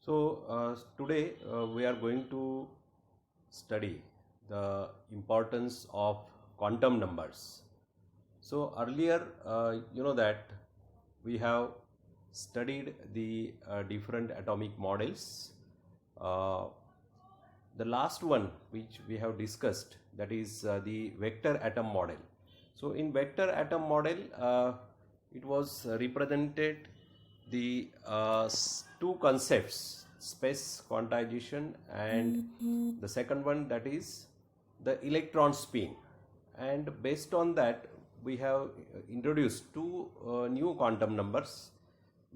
Today we are going to study the importance of quantum numbers. So earlier, you know that we have studied the different atomic models. Uh, the last one which we have discussed, that is the vector atom model. So in vector atom model, it was represented the two concepts, space quantization, and the second one, that is the electron spin. And based on that, we have introduced two new quantum numbers,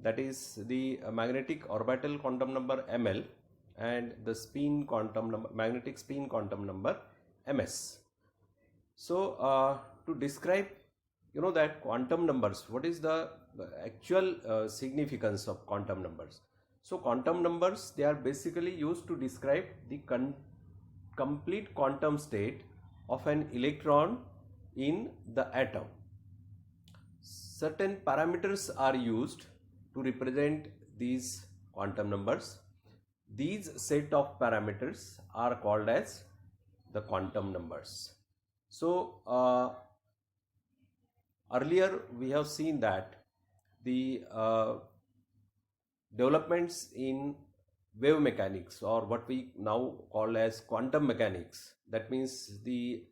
that is the magnetic orbital quantum number ml and the spin quantum number, magnetic spin quantum number ms. So to describe, that quantum numbers, what is the actual significance of quantum numbers? So quantum numbers, they are basically used to describe the complete quantum state of an electron in the atom. Certain parameters are used to represent these quantum numbers. These set of parameters are called as the quantum numbers. So earlier we have seen that the developments in wave mechanics, or what we now call as quantum mechanics, that means the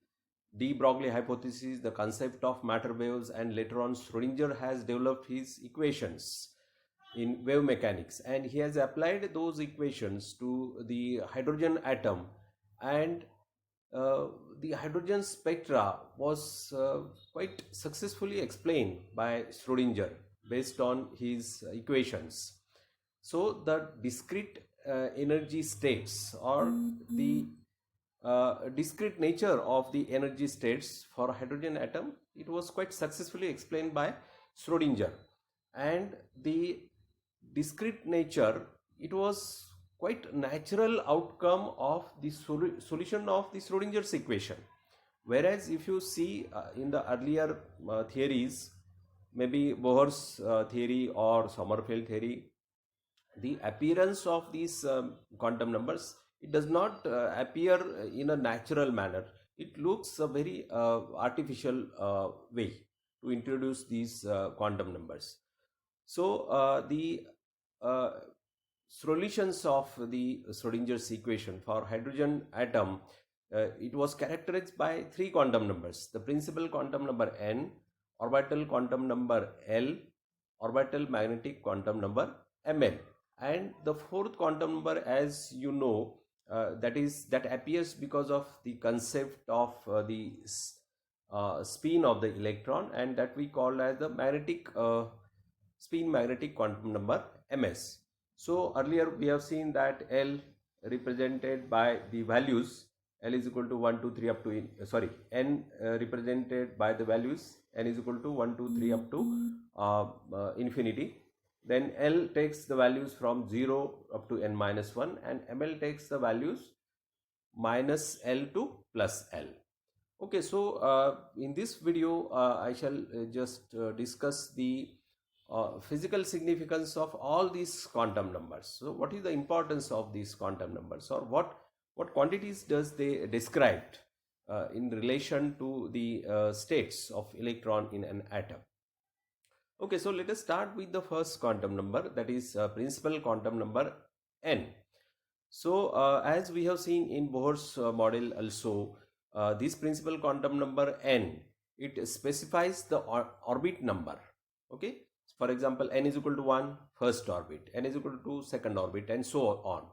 de Broglie hypothesis, the concept of matter waves, and later on Schrodinger has developed his equations in wave mechanics, and he has applied those equations to the hydrogen atom, and the hydrogen spectra was quite successfully explained by Schrodinger based on his equations. So the discrete energy states, or the discrete nature of the energy states for hydrogen atom, it was quite successfully explained by Schrodinger. And the discrete nature, it was quite natural outcome of the solution of the Schrodinger's equation. Whereas if you see in the earlier theories, maybe Bohr's theory or Sommerfeld theory, the appearance of these quantum numbers, it does not appear in a natural manner. It looks a very artificial way to introduce these quantum numbers. So the solutions of the Schrodinger's equation for hydrogen atom, it was characterized by three quantum numbers: the principal quantum number n, orbital quantum number l, orbital magnetic quantum number ml, and the fourth quantum number, as you know, that appears because of the concept of the spin of the electron, and that we call as the magnetic spin magnetic quantum number ms. So earlier we have seen that L represented by the values L is equal to 1, 2, 3 up to n represented by the values n is equal to 1, 2, 3 up to infinity. Then L takes the values from 0 up to n minus 1, and ml takes the values minus L to plus L. Okay, so in this video I shall just discuss the physical significance of all these quantum numbers. So what is the importance of these quantum numbers, or what quantities does they describe in relation to the states of electron in an atom? Okay, so let us start with the first quantum number, that is principal quantum number n. So as we have seen in Bohr's model also, this principal quantum number n, it specifies the orbit number. Okay, for example, n is equal to 1, first orbit, n is equal to 2, second orbit, and so on.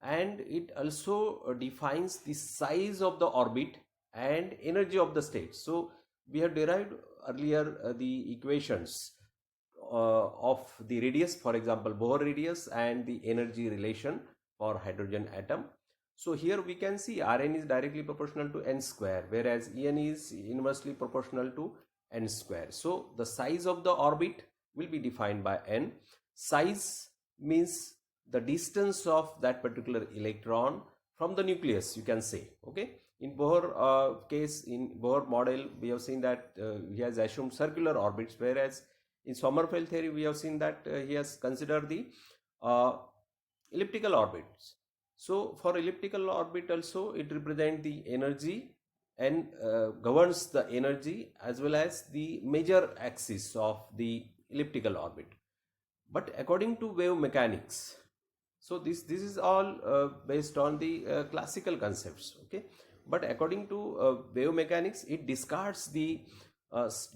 And it also defines the size of the orbit and energy of the state. So we have derived earlier the equations of the radius, for example Bohr radius, and the energy relation for hydrogen atom. So here we can see Rn is directly proportional to n square, whereas En is inversely proportional to n square. So the size of the orbit will be defined by n. Size means the distance of that particular electron from the nucleus, you can say. Okay, in Bohr case, in Bohr model, we have seen that he has assumed circular orbits, whereas in Sommerfeld theory we have seen that he has considered the elliptical orbits. So for elliptical orbit also it represents the energy and governs the energy as well as the major axis of the elliptical orbit. But according to wave mechanics, so this is all based on the classical concepts, okay. But according to wave mechanics, it discards the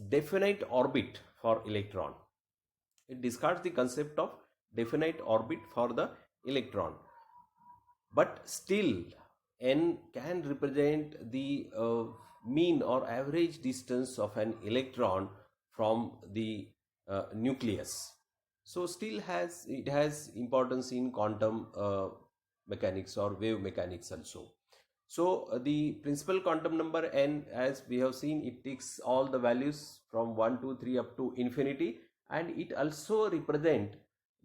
definite orbit for electron. It discards the concept of definite orbit for the electron, but still n can represent the mean or average distance of an electron from the nucleus. So still has importance in quantum mechanics or wave mechanics also. So the principal quantum number n, as we have seen, it takes all the values from 1 2 3 up to infinity, and it also represent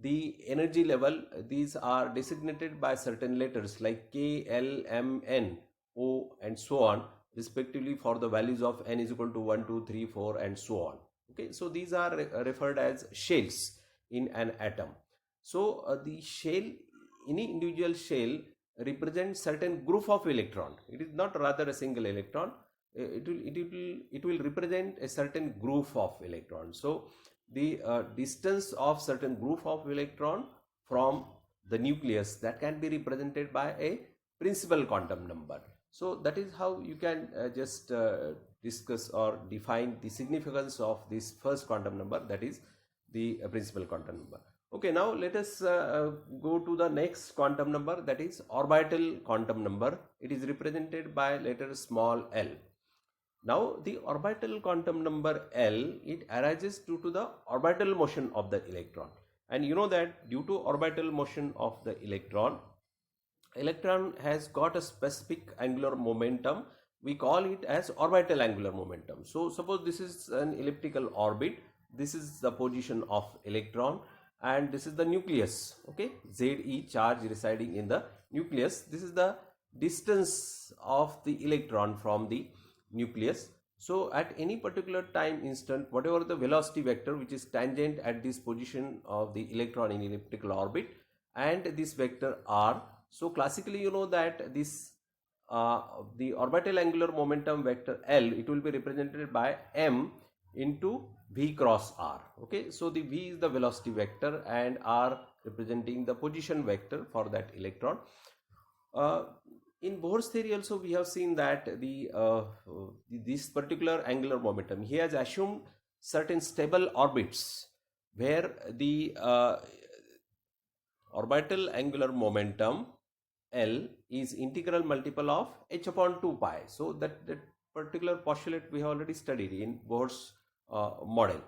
the energy level. These are designated by certain letters like K, L, M, N, O, and so on, respectively, for the values of n is equal to 1 2 3 4 and so on. Okay, so these are referred as shells in an atom. So the shell, any individual shell represents certain group of electron. It is not rather a single electron. It will represent a certain group of electrons. So the distance of certain group of electron from the nucleus, that can be represented by a principal quantum number. So that is how you can just discuss or define the significance of this first quantum number, that is the principal quantum number. Okay, now let us go to the next quantum number, that is orbital quantum number. It is represented by letter small l. Now the orbital quantum number L, it arises due to the orbital motion of the electron. And you know that due to orbital motion of the electron has got a specific angular momentum. We call it as orbital angular momentum. So suppose this is an elliptical orbit, this is the position of electron, and this is the nucleus, okay, Ze charge residing in the nucleus. This is the distance of the electron from the nucleus. So at any particular time instant, whatever the velocity vector which is tangent at this position of the electron in elliptical orbit, and this vector r. So classically you know that this the orbital angular momentum vector L, it will be represented by m into v cross r. Okay, so the v is the velocity vector and r representing the position vector for that electron. In Bohr's theory also we have seen that this particular angular momentum, he has assumed certain stable orbits where the orbital angular momentum L is integral multiple of h upon 2 pi. So that particular postulate we have already studied in Bohr's model.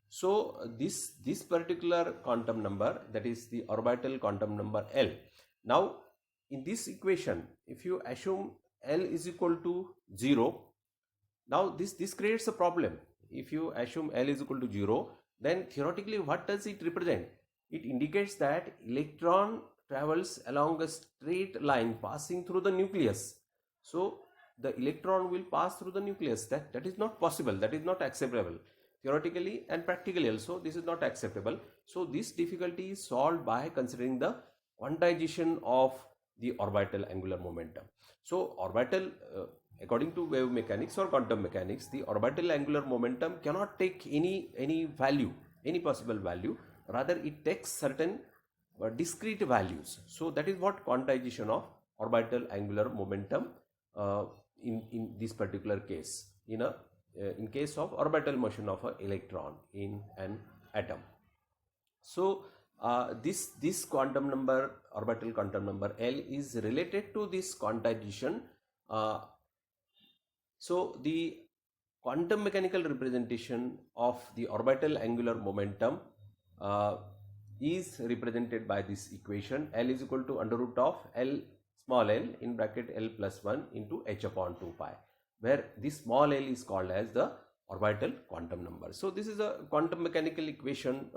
So this particular quantum number, that is the orbital quantum number L. Now in this equation, if you assume L is equal to 0, now this creates a problem. If you assume L is equal to 0, then theoretically what does it represent? It indicates that electron travels along a straight line passing through the nucleus. So the electron will pass through the nucleus. That is not possible. That is not acceptable. Theoretically and practically also this is not acceptable. So this difficulty is solved by considering the quantization of the orbital angular momentum. So orbital, according to wave mechanics or quantum mechanics, the orbital angular momentum cannot take any value, any possible value. Rather it takes certain discrete values. So that is what quantization of orbital angular momentum in this particular case, in case of orbital motion of an electron in an atom. So this quantum number, orbital quantum number L, is related to this quantization. So the quantum mechanical representation of the orbital angular momentum is represented by this equation. L is equal to under root of L small l in bracket L plus 1 into h upon 2 pi, where this small l is called as the orbital quantum number. So this is a quantum mechanical equation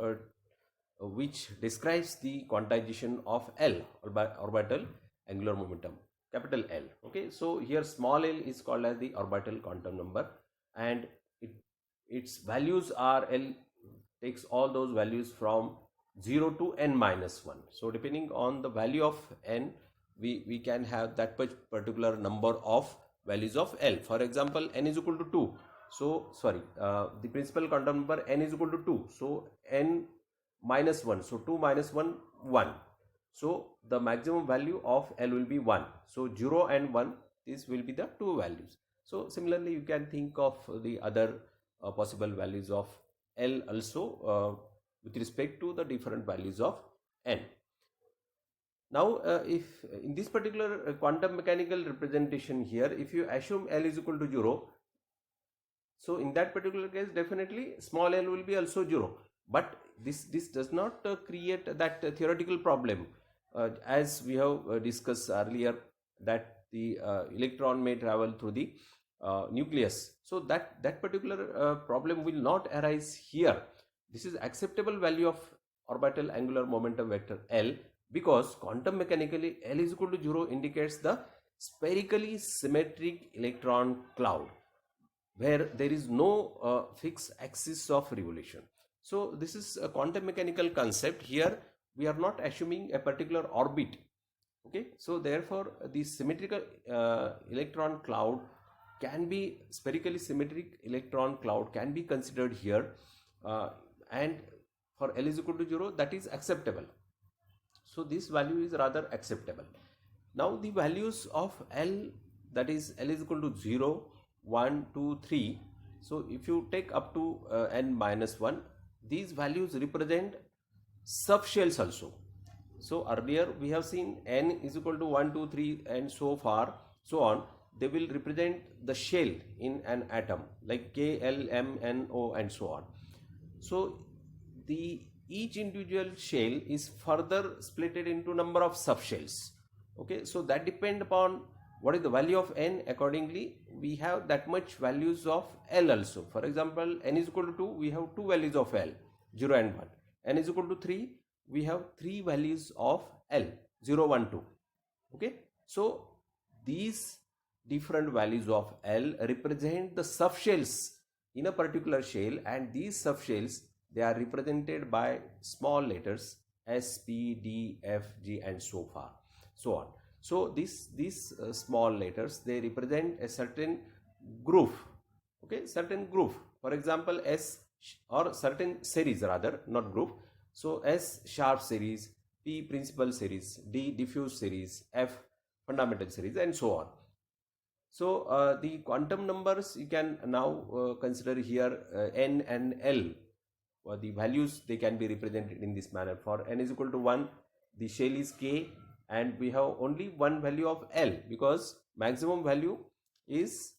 which describes the quantization of L, orbital angular momentum, capital L. Okay, so here small l is called as the orbital quantum number, and its values are, L takes all those values from 0 to n minus 1. So depending on the value of n, we can have that particular number of values of L. For example, n is equal to 2. So the principal quantum number n is equal to 2. So n minus 1. So 2 minus 1, 1. So the maximum value of L will be 1. So 0 and 1, this will be the two values. So similarly, you can think of the other possible values of L also with respect to the different values of n. Now, if in this particular quantum mechanical representation here, if you assume L is equal to 0, so in that particular case, definitely small l will be also 0. But this does not create that theoretical problem as we have discussed earlier, that the electron may travel through the nucleus. So that particular problem will not arise here. This is acceptable value of orbital angular momentum vector L, because quantum mechanically L is equal to 0 indicates the spherically symmetric electron cloud where there is no fixed axis of revolution. So this is a quantum mechanical concept. Here we are not assuming a particular orbit. Okay, so therefore the symmetrical electron cloud can be, spherically symmetric electron cloud can be considered here, and for L is equal to 0, that is acceptable. So this value is rather acceptable. Now the values of L, that is L is equal to 0, 1, 2, 3. So if you take up to n minus 1, these values represent subshells also. So earlier we have seen n is equal to 1, 2, 3 and so on. They will represent the shell in an atom like K, L, M, N, O and so on. So each individual shell is further splitted into number of subshells. Okay, so that depend upon what is the value of n. Accordingly, we have that much values of L also. For example, n is equal to 2, we have two values of L, 0 and 1. N is equal to 3, we have three values of L, 0, 1, 2. Okay, so these different values of L represent the subshells in a particular shell, and these subshells, they are represented by small letters S, P, D, F, G and so on. So these small letters, they represent a certain groove. Okay, certain groove. For example, S, or certain series rather, not group. So S sharp series, P principal series, D diffuse series, F fundamental series and so on. So the quantum numbers you can now consider here, n and L. The values, they can be represented in this manner. For n is equal to 1, the shell is K, and we have only one value of L because maximum value is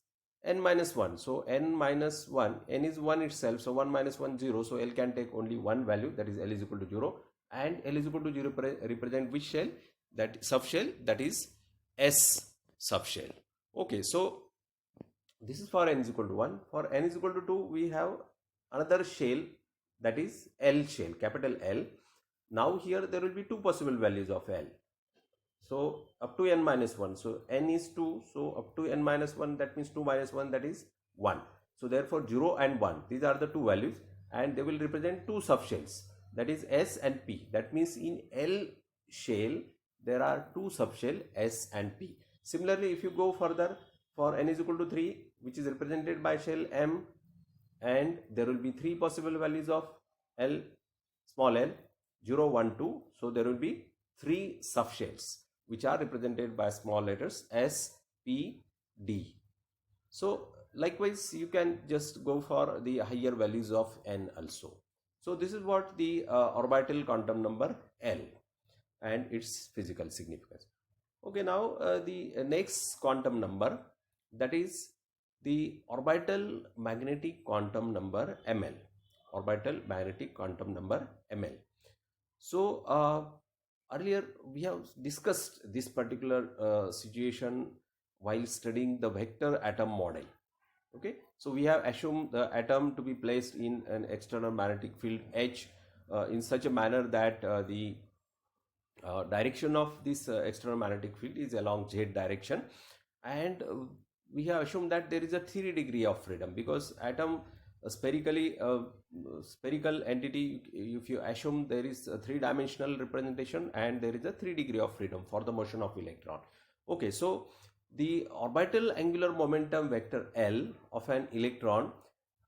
n minus 1. So n minus 1, n is 1 itself, so 1 minus 1, 0. So L can take only one value, that is L is equal to 0, and L is equal to 0 represent which shell? That subshell, that is S subshell. Okay, so this is for n is equal to 1. For n is equal to 2, we have another shell, that is L shell, capital L. Now here there will be two possible values of L. So up to n minus 1. So n is 2. So up to n minus 1, that means 2 minus 1, that is 1. So therefore 0 and 1, these are the two values, and they will represent two subshells, that is S and P. That means in L shell there are two subshell S and P. Similarly, if you go further, for n is equal to 3, which is represented by shell M, and there will be three possible values of L, small l, 0, 1, 2. So there will be three subshells which are represented by small letters S, P, D. So likewise, you can just go for the higher values of n also. So this is what the orbital quantum number L and its physical significance. Okay, now the next quantum number, that is the orbital magnetic quantum number ML. Orbital magnetic quantum number ML. So earlier we have discussed this particular situation while studying the vector atom model. Okay, so we have assumed the atom to be placed in an external magnetic field H in such a manner that the direction of this external magnetic field is along Z direction, and we have assumed that there is a 3 degree of freedom, because atom a spherical entity, if you assume there is a three-dimensional representation and there is a 3 degree of freedom for the motion of electron. Okay, so the orbital angular momentum vector L of an electron,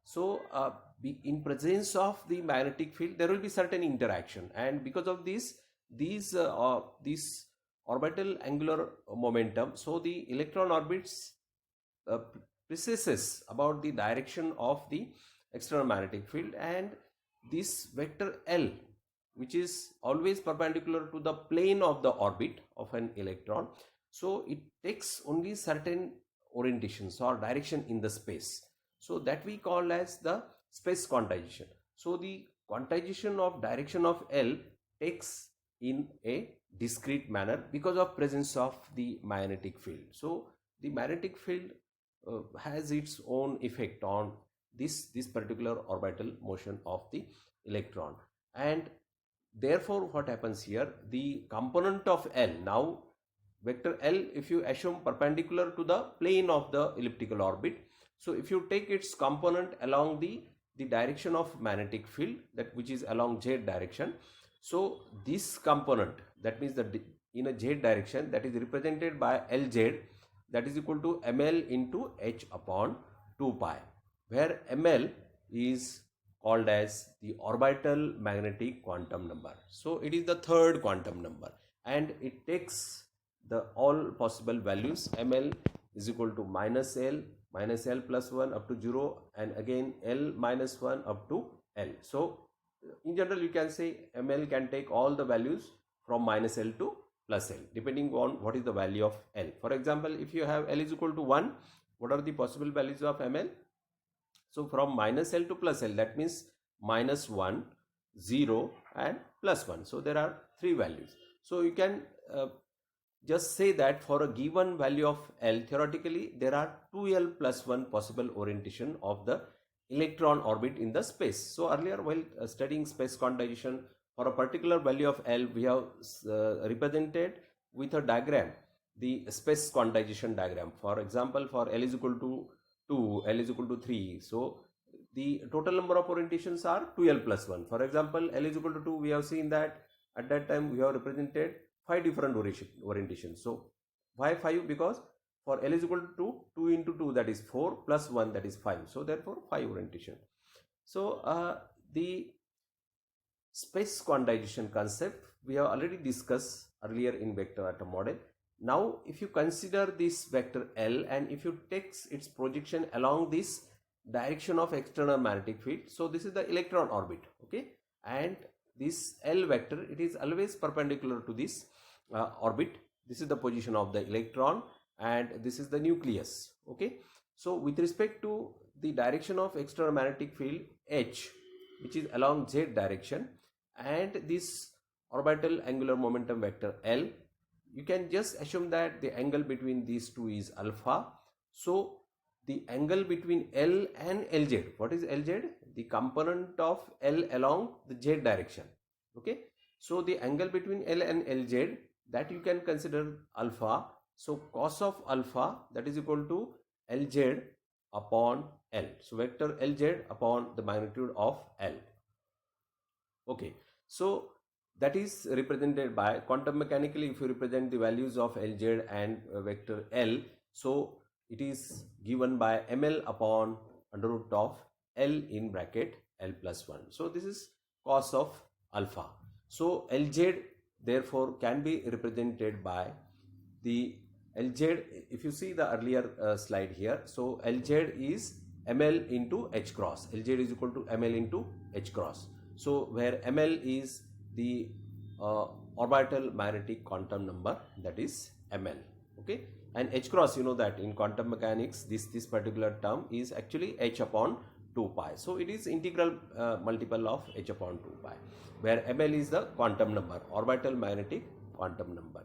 so in presence of the magnetic field there will be certain interaction, and because of this these orbital angular momentum, so the electron orbits precises about the direction of the external magnetic field, and this vector L, which is always perpendicular to the plane of the orbit of an electron, so it takes only certain orientations or direction in the space, so that we call as the space quantization. So the quantization of direction of L takes in a discrete manner because of presence of the magnetic field. So the magnetic field has its own effect on this particular orbital motion of the electron, and therefore what happens here, the component of L, now vector L, if you assume perpendicular to the plane of the elliptical orbit, so if you take its component along the direction of magnetic field, that which is along z direction, so this component, that means in a z direction, that is represented by Lz, that is equal to ml into h upon 2 pi, where ml is called as the orbital magnetic quantum number. So it is the third quantum number, and it takes the all possible values. Ml is equal to minus L plus 1 up to 0, and again L minus 1 up to L. So in general you can say ml can take all the values from minus L to plus L depending on what is the value of L. For example, if you have L is equal to 1, what are the possible values of ml? So from minus L to plus L, that means minus 1, 0 and plus 1. So there are 3 values. So you can just say that for a given value of L, theoretically there are 2L plus 1 possible orientation of the electron orbit in the space. So earlier while studying space quantization, for a particular value of L, we have represented with a diagram the space quantization diagram. For example, for L is equal to 2, L is equal to 3, so the total number of orientations are 2L plus 1. For example, L is equal to 2, we have seen that at that time we have represented 5 different orientations. So why 5? Because for L is equal to 2 into 2, that is 4, plus 1, that is 5. So therefore 5 orientation. So the space quantization concept we have already discussed earlier in vector atom model. Now if you consider this vector L, and if you take its projection along this direction of external magnetic field, so this is the electron orbit, okay, and this L vector, it is always perpendicular to this orbit. This is the position of the electron and this is the nucleus, okay. So with respect to the direction of external magnetic field H, which is along z direction, and this orbital angular momentum vector L, you can just assume that the angle between these two is alpha. So the angle between L and Lz, what is Lz? The component of L along the z direction, okay. So the angle between L and Lz, that you can consider alpha. So cos of alpha, that is equal to Lz upon L. So vector Lz upon the magnitude of L, okay. So that is represented by quantum mechanically, if you represent the values of Lz and vector L, so it is given by ml upon under root of L in bracket L plus 1. So this is cos of alpha. So Lz therefore can be represented by the Lz, if you see the earlier slide here, so Lz is ml into h cross. Lz is equal to ml into h cross. So where ml is the orbital magnetic quantum number, that is ml, okay, and h cross, you know that in quantum mechanics this particular term is actually h upon 2 pi. So it is integral multiple of h upon 2 pi, where ml is the quantum number, orbital magnetic quantum number.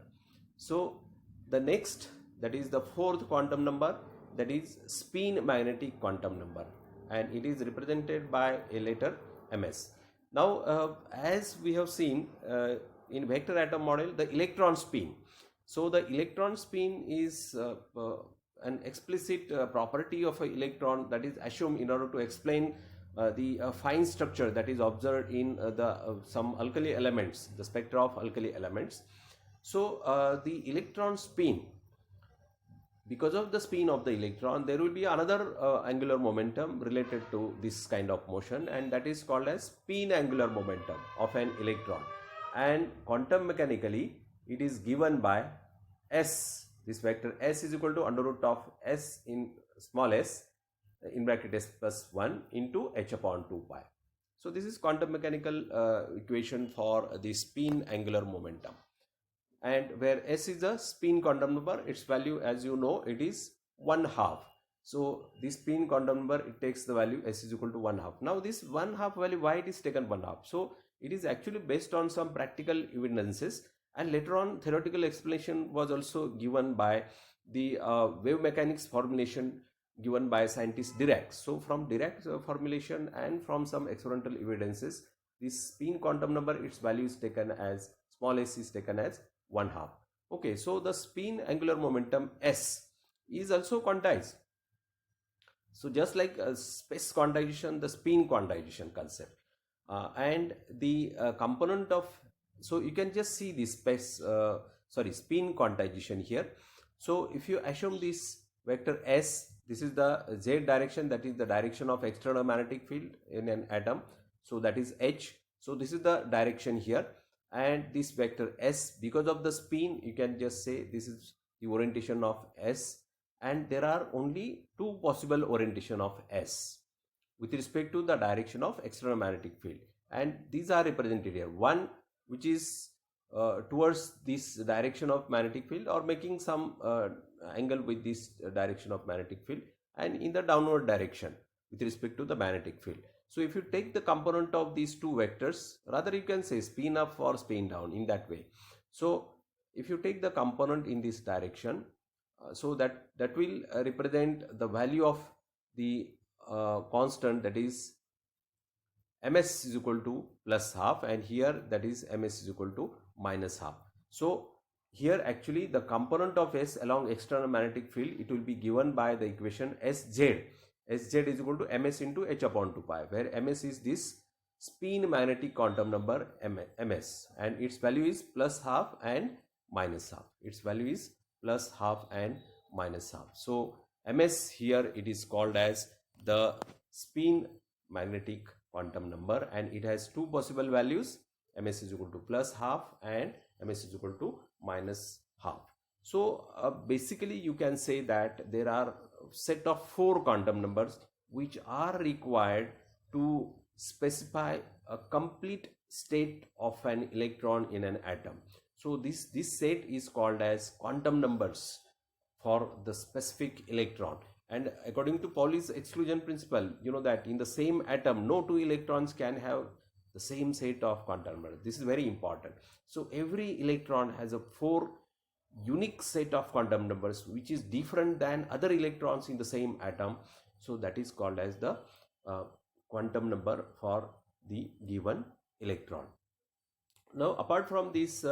So the next, that is the fourth quantum number, that is spin magnetic quantum number, and it is represented by a letter ms. Now as we have seen in vector atom model, the electron spin. So the electron spin is an explicit property of an electron that is assumed in order to explain the fine structure that is observed in some alkali elements, the spectra of alkali elements. So the electron spin, because of the spin of the electron, there will be another angular momentum related to this kind of motion, and that is called as spin angular momentum of an electron. And quantum mechanically, it is given by S. This vector S is equal to under root of S in small s in bracket s plus 1 into h upon 2 pi. So this is quantum mechanical equation for the spin angular momentum. And where s is the spin quantum number, its value, as you know, it is 1/2. So this spin quantum number, it takes the value s is equal to 1/2. Now this 1/2 value, why it is taken 1/2? So it is actually based on some practical evidences, and later on theoretical explanation was also given by the wave mechanics formulation given by scientist Dirac. So from Dirac's formulation and from some experimental evidences, this spin quantum number, its value is taken as small s is taken as 1/2. Okay, so the spin angular momentum S is also quantized. So just like space quantization, the spin quantization concept, and the component of, so you can just see this spin quantization here. So if you assume this vector S, this is the z direction, that is the direction of external magnetic field in an atom, so that is H. So this is the direction here, and this vector S, because of the spin, you can just say this is the orientation of S, and there are only two possible orientation of S with respect to the direction of external magnetic field, and these are represented here. One which is towards this direction of magnetic field or making some angle with this direction of magnetic field, and in the downward direction with respect to the magnetic field. So if you take the component of these two vectors, rather you can say spin up or spin down in that way. So if you take the component in this direction, so that will represent the value of the constant, that is ms is equal to plus half, and here that is ms is equal to minus half. So here actually the component of S along external magnetic field, it will be given by the equation Sz. Sz is equal to ms into h upon 2 pi, where ms is this spin magnetic quantum number ms, and its value is plus half and minus half. Its value is plus half and minus half. So ms here, it is called as the spin magnetic quantum number, and it has two possible values, ms is equal to plus half and ms is equal to minus half. So basically you can say that there are set of 4 quantum numbers which are required to specify a complete state of an electron in an atom. So this set is called as quantum numbers for the specific electron. And according to Pauli's exclusion principle, you know that in the same atom, no 2 electrons can have the same set of quantum numbers. This is very important. So every electron has a 4 unique set of quantum numbers which is different than other electrons in the same atom. So that is called as the quantum number for the given electron. Now apart from this,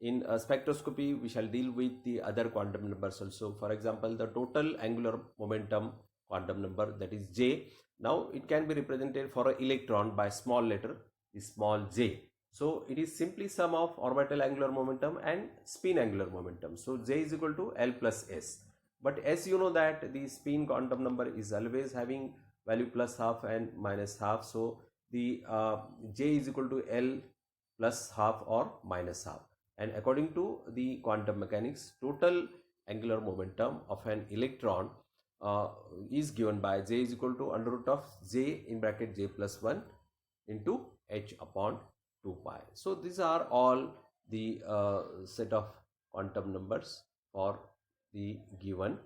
in spectroscopy we shall deal with the other quantum numbers also. For example, the total angular momentum quantum number, that is J. Now it can be represented for an electron by small letter, is small j. So it is simply sum of orbital angular momentum and spin angular momentum. So J is equal to L plus S. But as you know that the spin quantum number is always having value plus half and minus half. So the J is equal to L plus half or minus half. And according to the quantum mechanics, total angular momentum of an electron is given by J is equal to under root of J in bracket J plus 1 into H upon 2 pi. So these are all the set of quantum numbers for the given